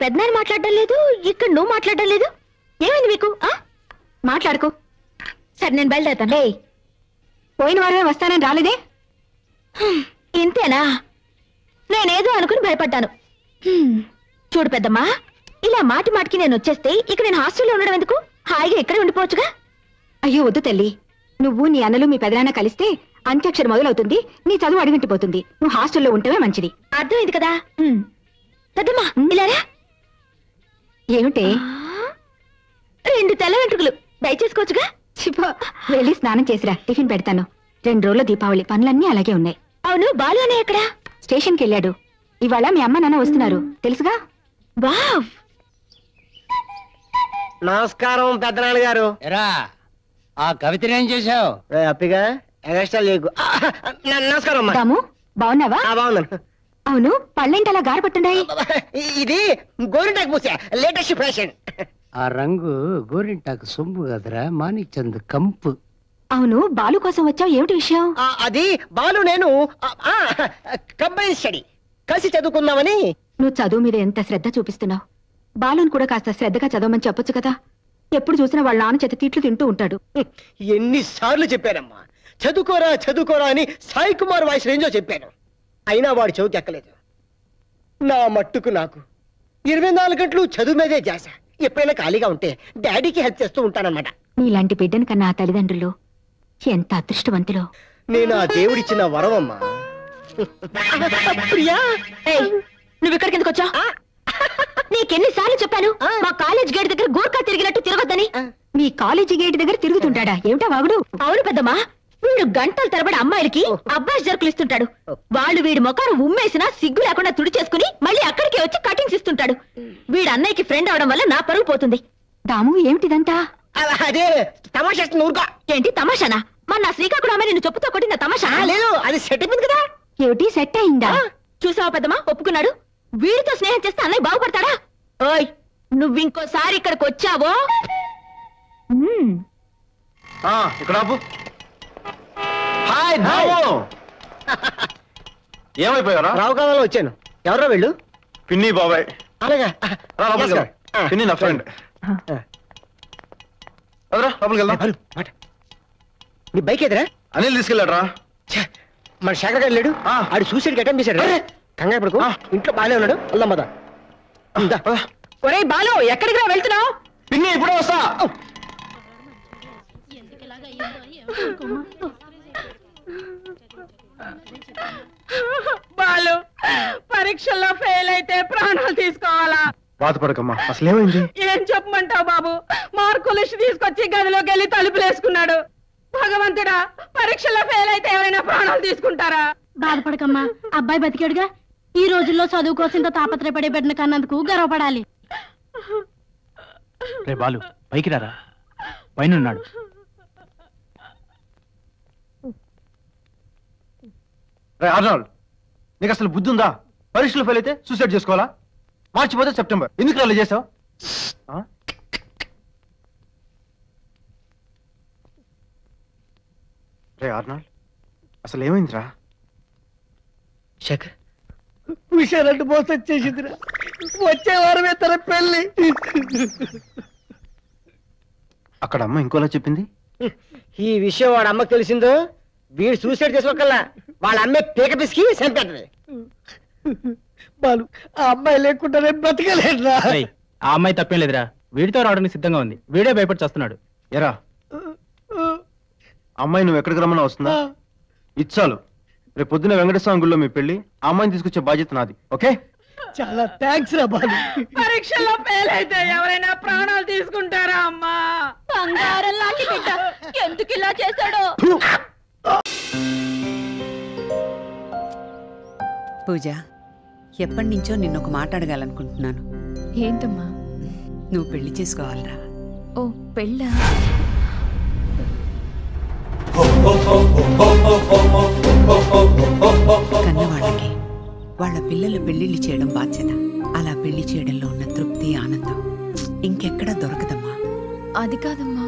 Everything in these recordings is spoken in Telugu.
పెద్దనాన్న మాట్లాడడం లేదు, ఇక్కడ నువ్వు మాట్లాడడం లేదు. ఏమైంది మీకు? మాట్లాడుకో. సరే నేను బయలుదేరుతాను. పోయిన వారమే వస్తానని రాలేదే? ఇంతేనా? నేనేదో అనుకుని భయపడ్డాను. చూడు పెద్దమ్మా, ఇలా మాటి మాటికి నేను వచ్చేస్తే ఇక నేను హాస్టల్లో ఉండడం ఎందుకు? హాయిగా ఇక్కడే ఉండిపోవచ్చుగా. అయ్యో వద్దు తల్లి, నువ్వు నీ అన్నలు మీ పెదనాన్న కలిస్తే అంత్యాక్షరం మొదలవుతుంది, నీ చదువు అడిగింటిపోతుంది. నువ్వు హాస్టల్లో ఉంటమే మంచిది. అర్థమైంది కదా? పెద్దమ్మా ఇలారా. ఏమిటే? 2 తెల్ల వెంట్రుకలు దయచేసుకోవచ్చుగా. వెళ్ళి స్నానం చేసిరా, టిఫిన్ పెడతాను. 2 రోజుల దీపావళి, పనులన్నీ అలాగే ఉన్నాయి. అవును, బాలు అనే ఎక్కడ? స్టేషన్కి వెళ్ళాడు. ఇవాళ మీ అమ్మ నాన్న వస్తున్నారు, తెలుసుగా. వావ్. నమస్కారం పెద్దనాన్న గారు. ఎరా ఆ కవితని ఏం చేశావు? హ్యాపీగా నమస్కారం. రాము బాగున్నావా? బాగున్నాను. అవును, పళ్ళేంటి అలా గారపట్టున్నాయి? ఇది గోరింటాకు పూసా, లేటెస్ట్ ఫ్యాషన్. ఆ రంగు గోరింటాకు సొంపు కదరా, మాణిక్ చంద్ కంపు. అవును, బాలు కోసం వచ్చావు, ఏమిటి విషయం? అది బాలు నేను కంబైన్ స్టడీ కలిసి చదువుకుందామని. నువ్వు చదువు మీద ఎంత శ్రద్ధ చూపిస్తున్నావు. బాలుని కూడా కాస్త శ్రద్ధగా చదవమని చెప్పొచ్చు కదా. ఎప్పుడు చూసినా వాళ్ళ నాన్న చేత తిట్లు తింటూ ఉంటాడు. ఎన్నిసార్లు చెప్పానమ్మా, చదువుకోరా చదువుకోరా అని సాయి కుమార్ వాయిస్ రేంజో చెప్పాను. అయినా వాడు చదువుకి ఎక్కలేదు. నా మట్టుకు నాకు 24 గంటలు చదువు మీదే చేశ. ఎప్పుడైనా ఖాళీగా ఉంటే డాడీకి హెల్ప్ చేస్తూ ఉంటానన్నమాట. నీలాంటి బిడ్డను కన్నా ఆ తల్లిదండ్రులు ఎంత అదృష్టవంతులో. నేను ఆ దేవుడిచ్చిన వరం అమ్మా. ప్రియా, నువ్వు ఇక్కడికి ఎందుకు వచ్చా? నీకెన్నిసార్లు చెప్పాను మా కాలేజ్ గేట్ దగ్గర గోర్ఖా తిరిగినట్టు తిరగొద్దని. మీ కాలేజీ గేట్ దగ్గర తిరుగుతుంటాడా ఏమిటా వాగుడు? అవును పెద్దమ్మా, వీడు గంటల తరబడి అమ్మాయిలకి అబ్బాయి జరుకులు ఇస్తుంటాడు. వాళ్ళు వీడి మొఖాన్ని ఉమ్మేసినా సిగ్గు లేకుండా తుడి చేసుకుని మళ్ళీ అక్కడికే వచ్చి కటింగ్స్ ఇస్తుంటాడు. వీడు అన్నయ్యకి ఫ్రెండ్ అవడం వల్ల నా పరువు పోతుంది. దాము ఏమిటిదంతా? అదే తమాషా. ఊరుకో. ఏంటి తమాషానా? మన నా శ్రీకాకుళం అమ్మాయి నిన్ను చెప్పుతో కొట్టిన తమాషా? లేదు, అది సెట్ అయిపోయింది కదా. ఏమిటి సెట్ అయిందా? చూసావా పెద్దమ్మా, ఒప్పుకున్నాడు. వీడితో స్నేహం చేస్తే అన్నయ్య బాగుపడతాడా? ఓయ్, నువ్వింకోసారి ఇక్కడికి వచ్చావో ఇక్కడ ఏమైపోయారా? రావుకాలంలో వచ్చాను. ఎవరో వెళ్ళు. పిన్ని బాబాయ్. అలాగా పిన్ని నా ఫ్రెండ్. లోపలికి వెళ్దాం. నీ బైక్ ఎదురా? అనిల్ తీసుకెళ్ళాడరా. మన శేఖర్ గారు లేడు, ఆడు సూసైడ్ అటెంప్ట్ చేశాడు. కంగారు పడుకో, ఇంట్లో బాగానే ఉన్నాడు. వెళ్దాం పద. ఒరేయ్ బాలు, ఎక్కడికి రా వెళ్తున్నావు? పిన్ని ఇప్పుడే వస్తా. బాలు, పరీక్షల్లో ఫెయిల్ అయితే ప్రాణాలు తీసుకోవాలా? బాధపడకమ్మా, అసలేమైంది? ఏం చెప్పమంటావు బాబు? మార్కులు తీసుకొచ్చి గదిలోకి వెళ్ళి తలుపులేసుకున్నాడు. భగవంతుడా, పరీక్షల్లో ఫెయిల్ అయితే ఎవరైనా ప్రాణాలు తీసుకుంటారా? బాధపడకమ్మా, అబ్బాయి బతికాడుగా. ఈ రోజుల్లో చదువు కోసం ఇంత తాపత్రయపడే బిడ్డను కన్నందుకు గర్వపడాలి. రే బాలు, పైకి రారా, పైన ఉన్నాడు. రే ఆర్నాల్డ్, నీకు అసలు బుద్ధి ఉందా? పరీక్షలు ఫెయిల్ అయితే సూసైడ్ చేసుకోవాలా? మార్చిపోతే సెప్టెంబర్. ఎందుకు అలా చేసావు? రే ఆర్నాల్డ్, అసలు ఏమైందిరా? శేఖర్ విషయాలంటూ మోసం వచ్చేసిందిరా. వచ్చే వారమే తన పెళ్లి. అక్కడ అమ్మ ఇంకోలా చెప్పింది. ఈ విషయం వాడు అమ్మకు తెలిసిందో వీడు సూసైడ్ చేసుకోకల్లా వాళ్ళ అమ్మే పీక పిసికి చంపేస్తుంది. బాలు, ఆ అమ్మాయి లేకుండానే బ్రతకలేదురా. ఆ అమ్మాయి తప్పేం లేదురా, వీడితో రావడానికి సిద్ధంగా ఉంది. వీడే భయపడి చేస్తున్నాడు. ఎరా అమ్మాయి నువ్వు ఎక్కడికి రమ్మన్నా వస్తుందా? ఇచ్చాలు. రేపు పొద్దున వెంకటేశ్వర గుళ్ళో మీ పెళ్లి. ఆ అమ్మాయిని తీసుకొచ్చే బాధ్యత నాది. ఓకే? చాలా థ్యాంక్స్ రా బాలు. పరీక్షల్లో ఫెయిల్ అయితే ఎవరైనా ప్రాణాలు తీసుకుంటారా అమ్మా? బంగారం లాంటి బిడ్డ ఎందుకు ఇలా చేశాడో. పూజ, ఎప్పటి నుంచో నిన్నొక మాట అడగాలనుకుంటున్నాను. ఏంటమ్మా? నువ్వు పెళ్లి చేసుకోవాలరా. ఓ పెళ్ళా? కన్నవాళ్ళకి వాళ్ళ పిల్లలు పెళ్లిళ్ళు చేయడం బాధ్యత. అలా పెళ్లి చేయడంలో ఉన్న తృప్తి, ఆనందం ఇంకెక్కడా దొరకదమ్మా. అది కాదమ్మా.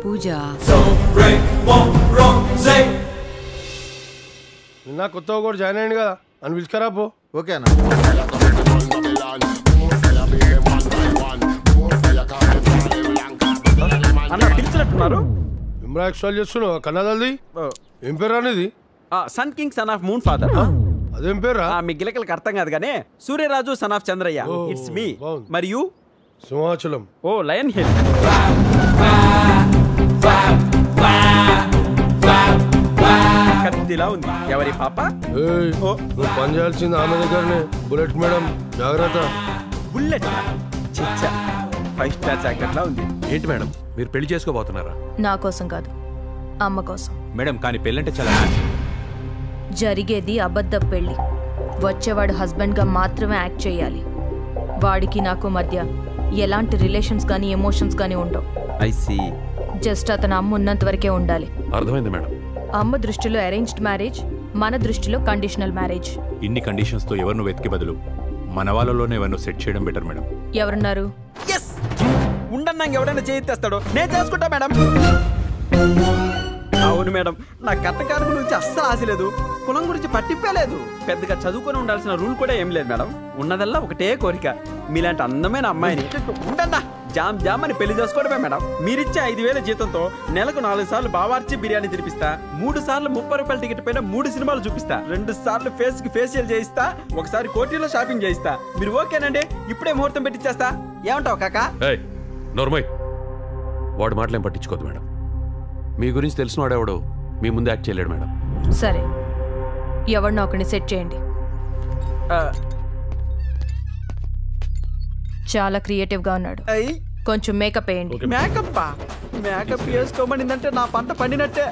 పూజ, నిన్న కొత్తగా కూడా జాయిన్ అయ్యింది కదా అని పిలుచుకరా పో. ఓకేనా? కెమెరా ఎక్స్ట్రాల్ చేస్తున్నావు కన్నదాది ఏం పేరు అనేది sun king son of moon father అదేం పేరా మీ గిలకలకి అర్థం కాదు కానీ Suryaraju son of Chandraiah it's me మరియు సింహాచలం ఓ లయన్ హిల్ కత్తిలా ఉంది ఎవరి పాప నువ్వు పని చేయాల్సింది ఆమె దగ్గరనే బుల్లెట్ మేడం జాగ్రత్త బుల్లెట్ చిచ్చా 5 స్టార్ జాకెట్ లా ఉంది ఏంటి మేడం మీరు పెళ్లి చేసుకోబోతున్నారా నా కోసం కాదు అమ్మ కోసం మేడం కానీ పెళ్ళంటే చాలా జరిగేది అబద్ధ పెళ్లి వచ్చేవాడు హస్బెండ్ గా మాత్రమే యాక్ట్ చేయాలి వాడికి నాకు మధ్య ఎలాంటి రిలేషన్స్ కానీ ఎమోషన్స్ కానీ ఉండవు ఐ సీ జస్ట్ అతను అమ్మ ఉన్నంత వరకే ఉండాలి అర్థమైంది మేడం అమ్మ దృష్టిలో అరేంజ్డ్ మ్యారేజ్ మన దృష్టిలో కండిషనల్ మ్యారేజ్ ఇన్ని కండిషన్స్ తో ఎవరిను వెతికి బదులు మన వాళ్ళలోనే ఎవరిను సెట్ చేయడం బెటర్ మేడం ఎవరున్నారు ఉండన్నా ఎవడైనా చేయిస్తాడు నేను చేసుకుంటా మేడం అవును మేడం నా కట్టకారు గురించి అస్సలు ఆశ లేదు కులం గురించి పట్టింపలేదు పెద్దగా చదువుకొని ఉండాల్సిన రూల్ కూడా ఏం లేదు మేడం ఉన్నదల్లా ఒకటే కోరిక మీలాంటి అందమైన అమ్మాయిని ఉండన్నా జామ్ జామ్ అని పెళ్లి చేసుకోవడమే మేడం మీరిచ్చే 5,000 జీతంతో నెలకు 4 సార్లు బావార్చి బిర్యానీ తినిపిస్తా 3 సార్లు 30 రూపాయల టికెట్ పైన 3 సినిమాలు చూపిస్తా 2 సార్లు ఫేస్ కి ఫేషియల్ చేయిస్తా ఒకసారి కోటిలో షాపింగ్ చేయిస్తా మీరు ఓకేనండి ఇప్పుడే ముహూర్తం పెట్టిచ్చేస్తా ఏమంటావు కాకా నోర్మయ్ వాడు మాటలేం పట్టించుకోదు మేడం మీ గురించి తెలిసిన వాడెవడు మీ ముందు యాక్ట్ చేయలేడు మేడం సరే ఎవరినో ఒకరిని సెట్ చేయండి చాలా క్రియేటివ్ గా ఉన్నాడు కొంచెం మేకప్ వేయండి మేకప్ వేసుకోమనిందంటే నా పంట పండినట్టే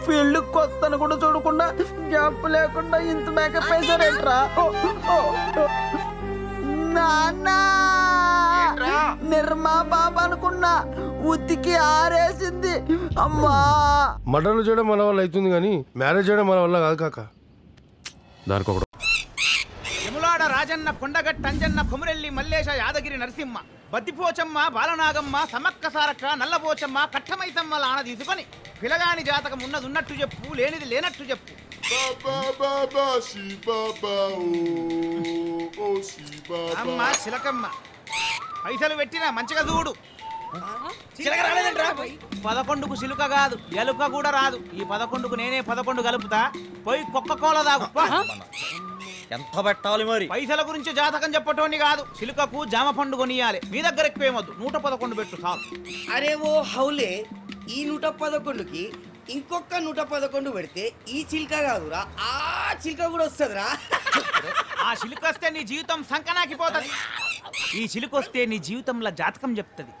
ఫీల్డ్ కొత్తను కూడా చూడకుండా గ్యాప్ లేకుండా ఇంత మేకప్ వేసారేంట్రా నిర్మా బాబా అనుకున్నా ఉత్తికి ఆరేసింది అమ్మా మటన్లు చేయడం మన వల్ల అవుతుంది కానీ మ్యారేజ్ చేయడం మన వల్ల కాదు కాక దానికి ఒకడు యములాడ రాజన్న కొండగట్ట అంజన్న కొమురెల్లి మల్లేశ యాదగిరి నరసింహ బద్దిపోచమ్మ బాలనాగమ్మ సమక్క సారక్క నల్లపోచమ్మ కట్టమైసమ్మ లాన తీసుకొని పిలగాని జాతకం ఉన్నది ఉన్నట్టు చెప్పు లేనిది లేనట్టు చెప్పు అమ్మ చిలకమ్మ పైసలు పెట్టినా మంచిగా చూడు 11కు చిలుక కాదు ఎలుక కూడా రాదు ఈ 11కు నేనే 11 కలుపుతా పోయి కొక్కకోల దాగు ఎంత పెట్టాలి మరి పైసల గురించి జాతకం చెప్పటోని కాదు చిలుకకు జామ పండు కొనియాలి మీ దగ్గర ఎక్కువేమొద్దు 111 పెట్టు చాలు అరే ఓ హౌలే ఈ 111కి ఇంకొక 111 పెడితే ఈ చిలుక కాదురా ఆ చిలుక కూడా వస్తుందిరా ఆ చిలుక వస్తే నీ జీవితం సంకనాకిపోతుంది ఈ చిలుక వస్తే నీ జీవితంలో జాతకం చెప్తుంది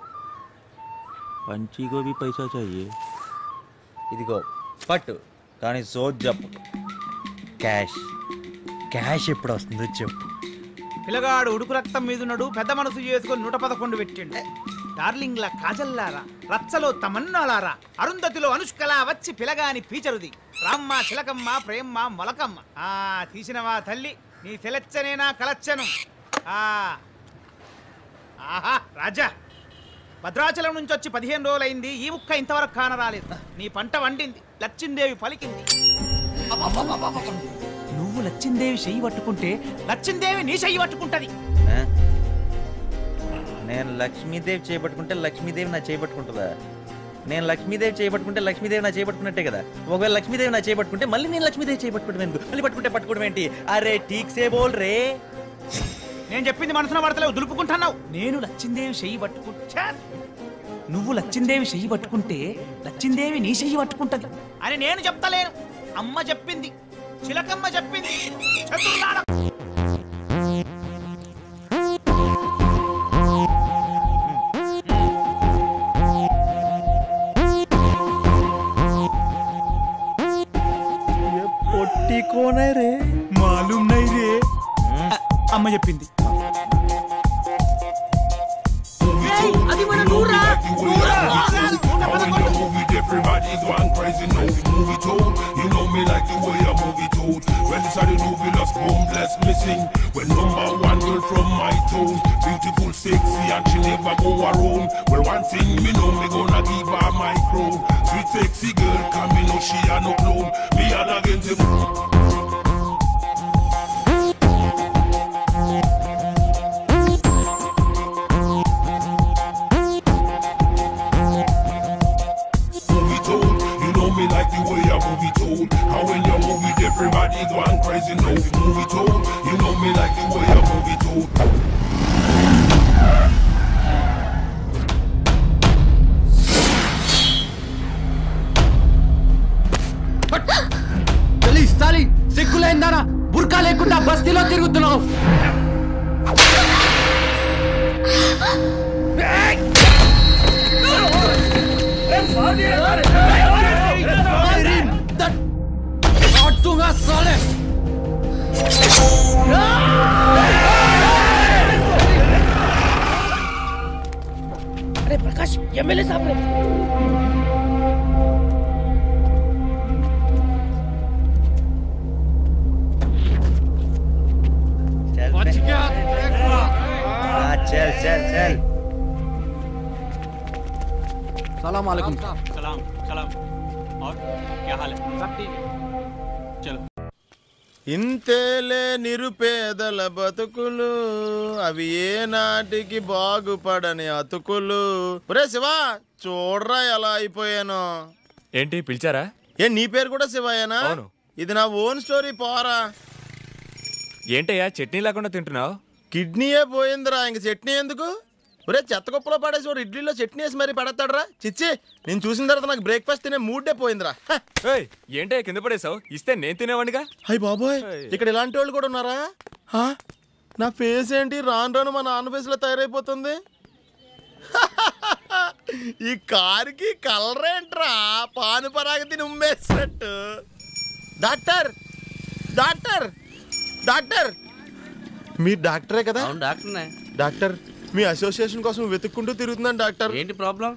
పంచీగో भी पैसा चाहिए ఇదిగో పట్టు కానీ సోజ్ చెప్పు క్యాష్ క్యాష్ ఎప్పుడు వస్తుందో చెప్పు పిల్లగాడు ఉడుకు రక్తం మీదున్నాడు పెద్ద మనసు చేసుకొని 111 పెట్టిండు డార్లింగ్ల కాజల్లారా రచ్చలో తమన్నాలారా అరుంధతిలో అనుష్కలా వచ్చి పిలగాని పీచరుది రామ్మ చిలకమ్మ ప్రేమ్మ మొలకమ్మ తీసినవా తల్లి నీ తెలచ్చనేనా కలచ్చను ఆహా రాజా భద్రాచలం నుంచి వచ్చి 15 రోజులైంది ఈ ముక్క ఇంతవరకు కానరాలేదు నీ పంట వండింది లచ్చిందేవి పలికింది నువ్వు లచ్చిందేవి చెయ్యి పట్టుకుంటే లచ్చిందేవి నీ చెయ్యి పట్టుకుంటది నేను లక్ష్మీదేవి చేపట్టుకుంటే లక్ష్మీదేవి నా చేపట్టుకుంటుందా నేను లక్ష్మీదేవి చేపట్టుకుంటే లక్ష్మీదేవి నా చేపట్టుకున్నట్టే కదా ఒకవేళ లక్ష్మీదేవి నా చేపట్టుకుంటే మళ్ళీ నేను లక్ష్మీదేవి చేపట్టుకోవడం ఎందుకు మళ్ళీ పట్టుకుంటే పట్టుకోవడం ఏంటి అరే ఠీక్ సే బోల్ రే నేను చెప్పింది మనసున పడతలేవు దులుపుకుంటున్నావు నేను లచ్చిందేవి చెయ్యి పట్టుకుంటా నువ్వు లచ్చిందేవి చెయ్యి పట్టుకుంటే లచ్చిందేవి నీ చెయ్యి పట్టుకుంటది అని నేను చెప్తలేను అమ్మ చెప్పింది చిలకమ్మ చెప్పింది చతుర్నాడ పొట్టి కోనే రే మాలూమ్ నై రే అమ్మ చెప్పింది అది మన నూరా Everybody's one crazy movie told. You know me like the way a movie told. When it's a movie lost boom bless missing. When #1 girl from my town, beautiful, sexy, and she never go around. Well, one thing me know me gonna give her my crown. Sweet sexy girl, come me know she a no clone. Me and against him. like the way a movie told. And when you move it, everybody going crazy. No movie told. You know me like the way a movie told. సాలి సిగ్గులేందానా బుర్కా లేకుండా బస్తీలో తిరుగుతున్నావు. अरे प्रकाश एमएलए साहब रे चल चल चल सलाम वालेकुम सलाम सलाम और क्या हाल है सब ठीक है चलो ఇంతేలే నిరుపేదల బతుకులు అవి ఏ నాటికి బాగుపడని అతుకులు. ఒరే శివా చూడరా ఎలా అయిపోయాను. ఏంటి పిలిచారా? నీ పేరు కూడా శివయ్యనా? ఇది నా ఓన్ స్టోరీ పోరా. ఏంటయ్యా చట్నీ లేకుండా తింటున్నావు? కిడ్నీయే పోయిందిరా, ఇంక చట్నీ ఎందుకు? ఒరే చెత్త కుప్పలో పడేసి వాడు ఇడ్లీలో చట్నీ వేసి మరీ పడతాడరా. చిచ్చి నేను చూసిన తర్వాత నాకు బ్రేక్ఫాస్ట్ తినే మూడే పోయిందిరా. ఏంటయ్యా కింద పడేసావు? ఇస్తే నేను తినేవాడిగా. అయ్యి బాబోయ్ ఇక్కడ ఇలాంటి వాళ్ళు కూడా ఉన్నారా? నా ఫేస్ ఏంటి రాను రాను మా నాన్న ఫేస్ లో తయారైపోతుంది. ఈ కారుకి కలర్ ఏంట్రా పాను పరాగ తిని ఉమ్మేసినట్టు. డాక్టర్ డాక్టర్ డాక్టర్ మీరు డాక్టరే కదా? డాక్టర్నే. డాక్టర్ మీ అసోసియేషన్ కోసం వెతుక్కుంటూ తిరుగుతున్నాను డాక్టర్. ఏంటి ప్రాబ్లం?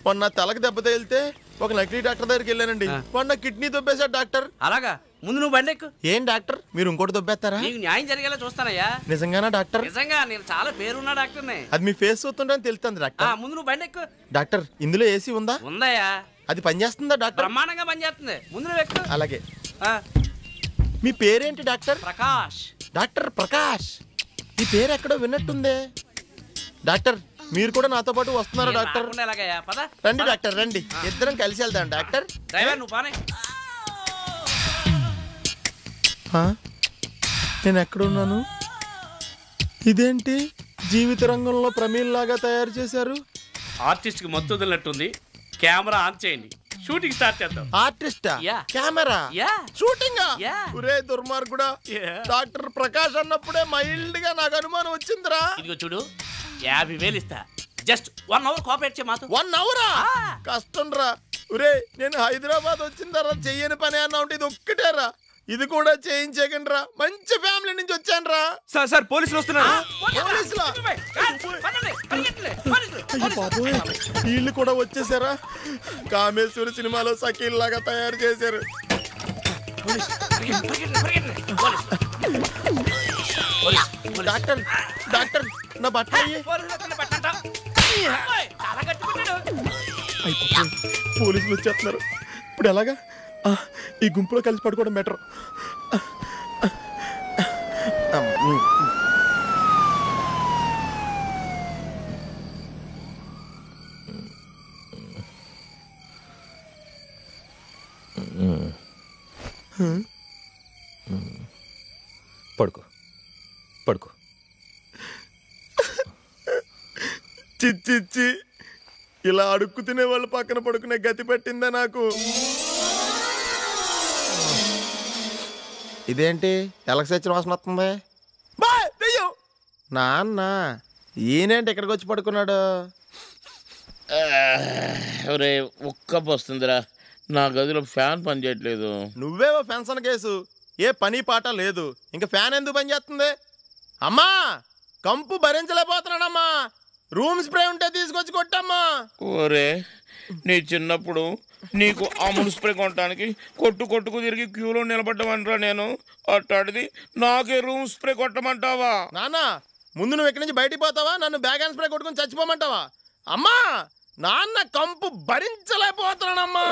మొన్న తలకు దెబ్బ తగిలితే ఒక నకిలీ డాక్టర్ దగ్గరికి వెళ్ళానండి. మొన్న కిడ్నీ దొబ్బేశాడు డాక్టర్. అలాగా? ముందు నువ్వు బండెక్కు. ఏం డాక్టర్ మీరు ఇంకోటి దొబ్బేస్తారా? నీకు న్యాయం జరిగేలా చూస్తానయ్యా. నిజంగానా డాక్టర్? నిజంగా నేను చాలా పేరున్న డాక్టర్నే. అది మీ ఫేస్ చూస్తుంటే తెలుస్తుంది డాక్టర్. ముందు నువ్వు బండెక్కు. డాక్టర్ ఇందులో ఏసీ ఉందా? ఉందయ్యా. అది పనిచేస్తుందా డాక్టర్? బ్రహ్మాండంగా పనిచేస్తుంది. ముందు నువ్వు ఎక్కు. అలాగే. మీ పేరేంటి డాక్టర్? ప్రకాష్. డాక్టర్ ప్రకాష్. ఈ పేరు ఎక్కడో విన్నట్టుందే. డాక్టర్ మీరు కూడా నాతో పాటు వస్తున్నారా డాక్టర్? రండి డాక్టర్ రండి, ఇద్దరం కలిసి వెళ్దాం డాక్టర్. నేను ఎక్కడున్నాను? ఇదేంటి జీవిత రంగంలో ప్రమీల్ లాగా తయారు చేశారు? ఆర్టిస్ట్ కి మత్తు వదిలినట్టుంది. కెమెరా ఆన్ చేయండి, షూటింగ్ స్టార్ట్ చేద్దాం. ఆర్టిస్టా? Camera shooting? ఒరే దుర్మార్గుడా, డాక్టర్ ప్రకాష్ అన్నప్పుడే మైల్డ్ గా నాకు అనుమానం వచ్చిందిరా. ఇదిగో చూడు 50,000 ఇస్తా, జస్ట్ 1 అవర్ కోఆపరేట్ చేయ. మాతో 1 అవరా? కష్టం రా. ఒరే నేను హైదరాబాద్ వచ్చిన తర్వాత చెయ్యని పని అన్నా ఉంటే ఇది ఒక్కటేరా. ఇది కూడా చేయించకండి రా, మంచి ఫ్యామిలీ నుంచి వచ్చాను రా. సార్ సార్ పోలీసులు వస్తున్నారు. వీళ్ళు కూడా వచ్చేసారా? కామేశ్వరి సినిమాలో సకీల్ లాగా తయారు చేశారు. డాక్టర్ డాక్టర్ నా బట్ట పోలీసులు వచ్చేస్తున్నారు. ఇప్పుడు ఎలాగా? ఈ గుంపులో కలిసి పడుకోవడం బెటర్. పడుకో పడుకో. చిచ్చి ఇలా అడుక్కు తినే వాళ్ళు పక్కన పడుకునే గతి పెట్టిందా నాకు? ఇదేంటి ఎలక్సచ్చిన వాసన వస్తుంది? నాన్న ఈయనేంటి ఇక్కడికి వచ్చి పడుకున్నాడు? ఒరే ఒక్క వస్తుందిరా, నా గదిలో ఫ్యాన్ పని చేయట్లేదు. నువ్వేవో ఫెన్షన్ కేసు, ఏ పని పాట లేదు, ఇంకా ఫ్యాన్ ఎందుకు పని చేస్తుంది? అమ్మా కంపు భరించలేకపోతున్నానమ్మా, రూమ్ స్ప్రే ఉంటే తీసుకొచ్చి కొట్టమ్మా. ఒరే నీ చిన్నప్పుడు నీకు అమూల్ స్ప్రే కొనడానికి కొట్టుకు తిరిగి క్యూలో నిలబడ్డమంటారా నేను? అట్టాడిది నాకే రూమ్ స్ప్రే కొట్టమంటావా? నాన్న ముందు నువ్వు ఇక్కడి నుంచి బయటికి పోతావా, నన్ను బ్యాగ్ అండ్ స్ప్రే కొట్టుకుని చచ్చిపోమంటావా? అమ్మా నాన్న కంపు భరించలేకపోతున్నానమ్మా.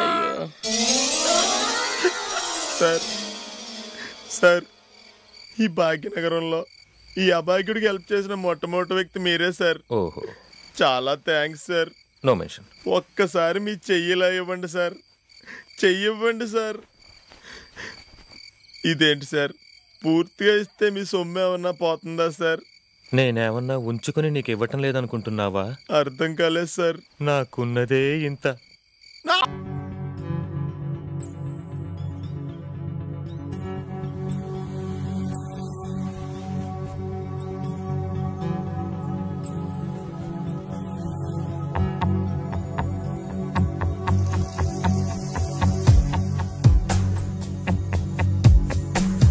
సార్ సార్ ఈ భాగ్యనగరంలో ఈ అభాగ్యుడికి హెల్ప్ చేసిన మొట్టమొదటి వ్యక్తి మీరే సార్. ఓహో చాలా థ్యాంక్స్ సార్. No mention. ఒక్కసారి మీ చెయ్యిలా ఇవ్వండి సార్, చెయ్యివ్వండి సార్. ఇదేంటి సార్, పూర్తిగా ఇస్తే మీ సొమ్ము ఏమన్నా పోతుందా సార్? నేనేమన్నా ఉంచుకుని నీకు ఇవ్వటం లేదనుకుంటున్నావా? అర్థం కాలేదు సార్. నాకున్నదే ఇంత.